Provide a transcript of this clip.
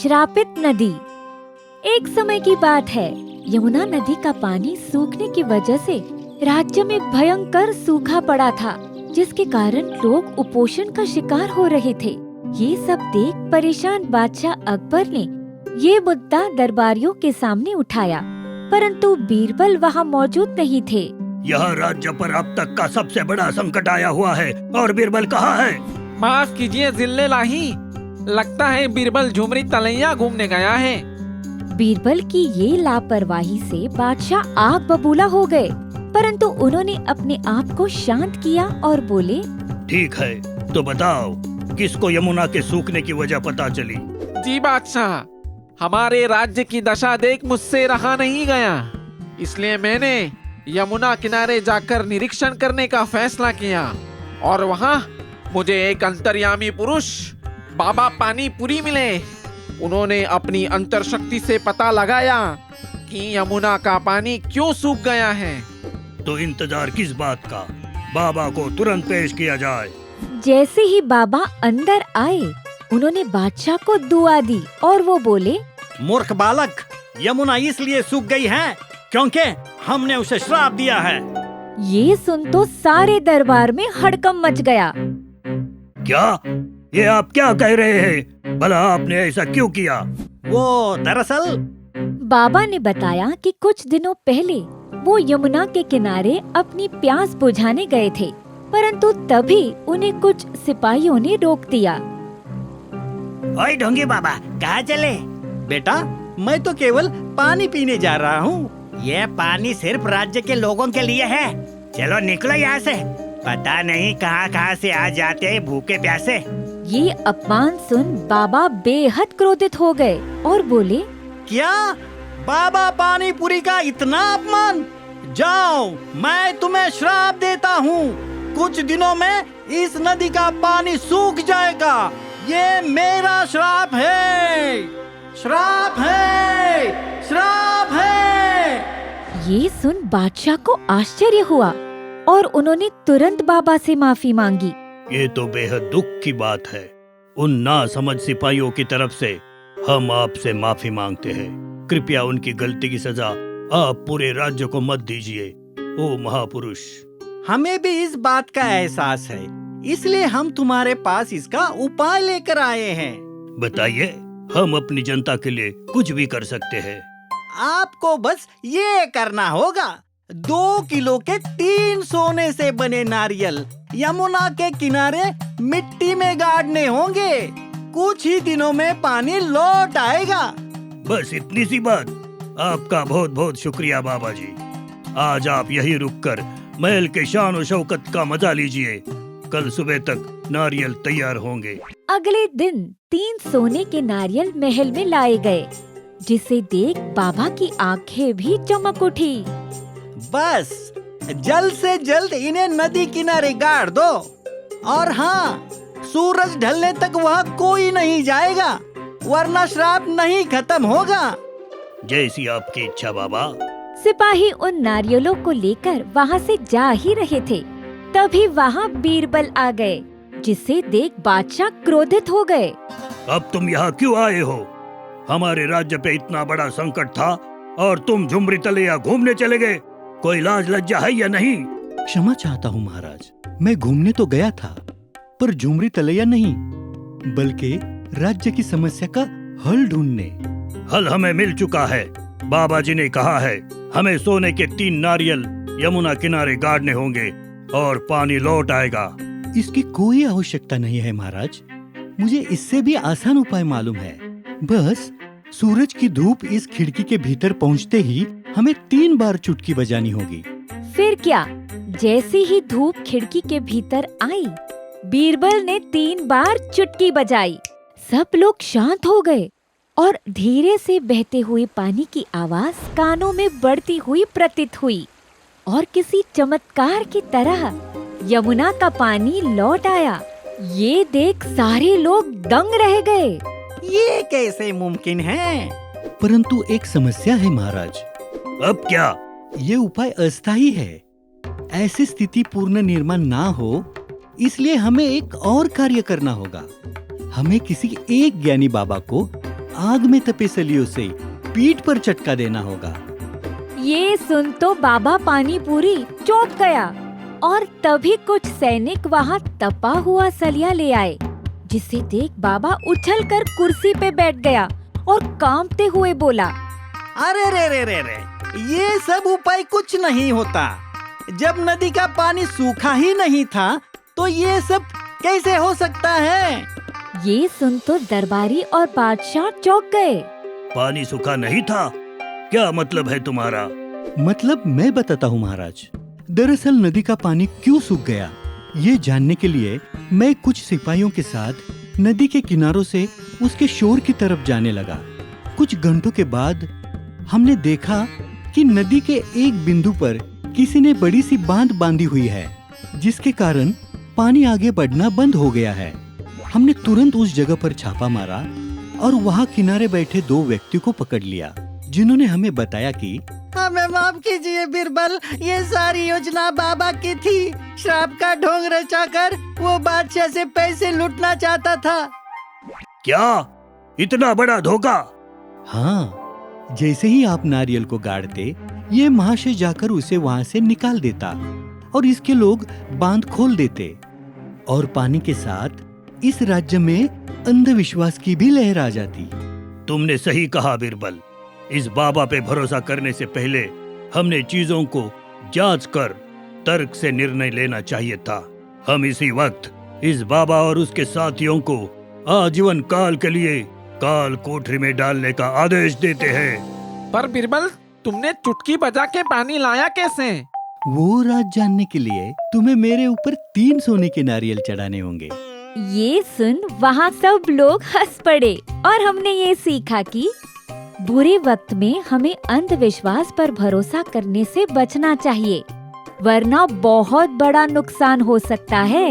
श्रापित नदी। एक समय की बात है, यमुना नदी का पानी सूखने की वजह से राज्य में भयंकर सूखा पड़ा था, जिसके कारण लोग कुपोषण का शिकार हो रहे थे। ये सब देख परेशान बादशाह अकबर ने ये मुद्दा दरबारियों के सामने उठाया, परंतु बीरबल वहाँ मौजूद नहीं थे। यह राज्य पर अब तक का सबसे बड़ा संकट आया हुआ है और बीरबल कहाँ है? माफ कीजिए जिल्ले लाही, लगता है बीरबल झुमरी तलैया घूमने गया है। बीरबल की ये लापरवाही से बादशाह आग बबूला हो गए, परंतु उन्होंने अपने आप को शांत किया और बोले, ठीक है, तो बताओ किसको यमुना के सूखने की वजह पता चली? जी बादशाह, हमारे राज्य की दशा देख मुझसे रहा नहीं गया, इसलिए मैंने यमुना किनारे जाकर निरीक्षण करने का फैसला किया और वहाँ मुझे एक अंतर्यामी पुरुष बाबा पानीपुरी मिले। उन्होंने अपनी अंतर शक्ति से पता लगाया कि यमुना का पानी क्यों सूख गया है। तो इंतजार किस बात का? बाबा को तुरंत पेश किया जाए। जैसे ही बाबा अंदर आए, उन्होंने बादशाह को दुआ दी और वो बोले, मूर्ख बालक, यमुना इसलिए सूख गई है क्योंकि हमने उसे श्राप दिया है। ये सुन तो सारे दरबार में हड़कंप मच गया। क्या? ये आप क्या कह रहे हैं? भला आपने ऐसा क्यों किया? वो दरअसल बाबा ने बताया कि कुछ दिनों पहले वो यमुना के किनारे अपनी प्यास बुझाने गए थे, परंतु तभी उन्हें कुछ सिपाहियों ने रोक दिया। ओए ढोंगी बाबा, कहाँ चले? बेटा, मैं तो केवल पानी पीने जा रहा हूँ। ये पानी सिर्फ राज्य के लोगों के लिए है। चलो निकलो यहाँ से। पता नहीं कहाँ से आ जाते हैं भूखे प्यासे। ये अपमान सुन बाबा बेहद क्रोधित हो गए और बोले, क्या? बाबा पानीपुरी का इतना अपमान? जाओ, मैं तुम्हें श्राप देता हूँ। कुछ दिनों में इस नदी का पानी सूख जाएगा। ये मेरा श्राप है, श्राप है, श्राप है। ये सुन बादशाह को आश्चर्य हुआ और उन्होंने तुरंत बाबा से माफी मांगी। ये तो बेहद दुख की बात है। उन नासमझ सिपाहियों की तरफ से हम आपसे माफी मांगते हैं। कृपया उनकी गलती की सजा आप पूरे राज्य को मत दीजिए, ओ महापुरुष। हमें भी इस बात का एहसास है, इसलिए हम तुम्हारे पास इसका उपाय लेकर आए हैं। बताइए, हम अपनी जनता के लिए कुछ भी कर सकते हैं। आपको बस ये करना होगा, 2 किलो के 3 सोने से बने नारियल यमुना के किनारे मिट्टी में गाड़ने होंगे। कुछ ही दिनों में पानी लौट आएगा। बस इतनी सी बात? आपका बहुत बहुत शुक्रिया बाबा जी। आज आप यही रुककर महल के शान और शौकत का मजा लीजिए। कल सुबह तक नारियल तैयार होंगे। अगले दिन 3 सोने के नारियल महल में लाए गए, जिसे देख बाबा की आंखें भी चमक उठी। बस जल्द से जल्द इन्हें नदी किनारे गाड़ दो, और हाँ, सूरज ढलने तक वहाँ कोई नहीं जाएगा, वरना श्राप नहीं खत्म होगा। जैसी आपकी इच्छा बाबा। सिपाही उन नारियलों को लेकर वहाँ से जा ही रहे थे, तभी वहाँ बीरबल आ गए, जिसे देख बादशाह क्रोधित हो गए। अब तुम यहाँ क्यों आए हो? हमारे राज्य पे इतना बड़ा संकट था और तुम झुमरी तलैया घूमने चले गए। कोई लाज लज्जा है या नहीं? क्षमा चाहता हूँ महाराज, मैं घूमने तो गया था, पर झुमरी तलैया नहीं, बल्कि राज्य की समस्या का हल ढूंढने। हल हमें मिल चुका है। बाबा जी ने कहा है हमें सोने के 3 नारियल यमुना किनारे गाड़ने होंगे और पानी लौट आएगा। इसकी कोई आवश्यकता नहीं है महाराज, मुझे इससे भी आसान उपाय मालूम है। बस सूरज की धूप इस खिड़की के भीतर पहुंचते ही हमें 3 बार चुटकी बजानी होगी। फिर क्या? जैसे ही धूप खिड़की के भीतर आई, बीरबल ने 3 बार चुटकी बजाई। सब लोग शांत हो गए और धीरे से बहते हुए पानी की आवाज कानों में बढ़ती हुई प्रतीत हुई, और किसी चमत्कार की तरह यमुना का पानी लौट आया। ये देख सारे लोग दंग रह गए। ये कैसे मुमकिन है? परंतु एक समस्या है महाराज। अब क्या? ये उपाय अस्थायी है। ऐसी स्थिति पूर्ण निर्माण ना हो, इसलिए हमें एक और कार्य करना होगा। हमें किसी एक ज्ञानी बाबा को आग में तपे सलियों से पीठ पर चटका देना होगा। ये सुन तो बाबा पानी पूरी चौंक गया और तभी कुछ सैनिक वहाँ तपा हुआ सलिया ले आए, जिसे देख बाबा उछलकर कुर्सी पे बैठ गया और कांपते हुए बोला, अरे रे रे रे रे, ये सब उपाय कुछ नहीं होता। जब नदी का पानी सूखा ही नहीं था तो ये सब कैसे हो सकता है? ये सुन तो दरबारी और बादशाह चौंक गए। पानी सूखा नहीं था? क्या मतलब है तुम्हारा? मतलब मैं बताता हूँ महाराज। दरअसल नदी का पानी क्यों सूख गया, ये जानने के लिए मैं कुछ सिपाहियों के साथ नदी के किनारों से उसके शोर की तरफ जाने लगा। कुछ घंटों के बाद हमने देखा कि नदी के एक बिंदु पर किसी ने बड़ी सी बांध बांधी हुई है, जिसके कारण पानी आगे बढ़ना बंद हो गया है। हमने तुरंत उस जगह पर छापा मारा और वहाँ किनारे बैठे 2 व्यक्तियों को पकड़ लिया, जिन्होंने हमें बताया कि हमें माफ कीजिए बीरबल, ये सारी योजना बाबा की थी। श्राप का ढोंग रचाकर वो बादशाह से पैसे लूटना चाहता था। क्या? इतना बड़ा धोखा? हाँ, जैसे ही आप नारियल को गाड़ते, ये महाशय जाकर उसे वहाँ से निकाल देता और इसके लोग बांध खोल देते और पानी के साथ इस राज्य में अंधविश्वास की भी लहर आ जाती। तुमने सही कहा बीरबल। इस बाबा पे भरोसा करने से पहले हमने चीजों को जांच कर तर्क से निर्णय लेना चाहिए था। हम इसी वक्त इस बाबा और उसके साथियों को आजीवन काल के लिए काल कोठरी में डालने का आदेश देते हैं। पर बीरबल, तुमने चुटकी बजा के पानी लाया कैसे? वो राज जानने के लिए तुम्हें मेरे ऊपर 3 सोने के नारियल चढ़ाने होंगे। ये सुन वहाँ सब लोग हंस पड़े और हमने ये सीखा कि बुरे वक्त में हमें अंधविश्वास पर भरोसा करने से बचना चाहिए, वरना बहुत बड़ा नुकसान हो सकता है।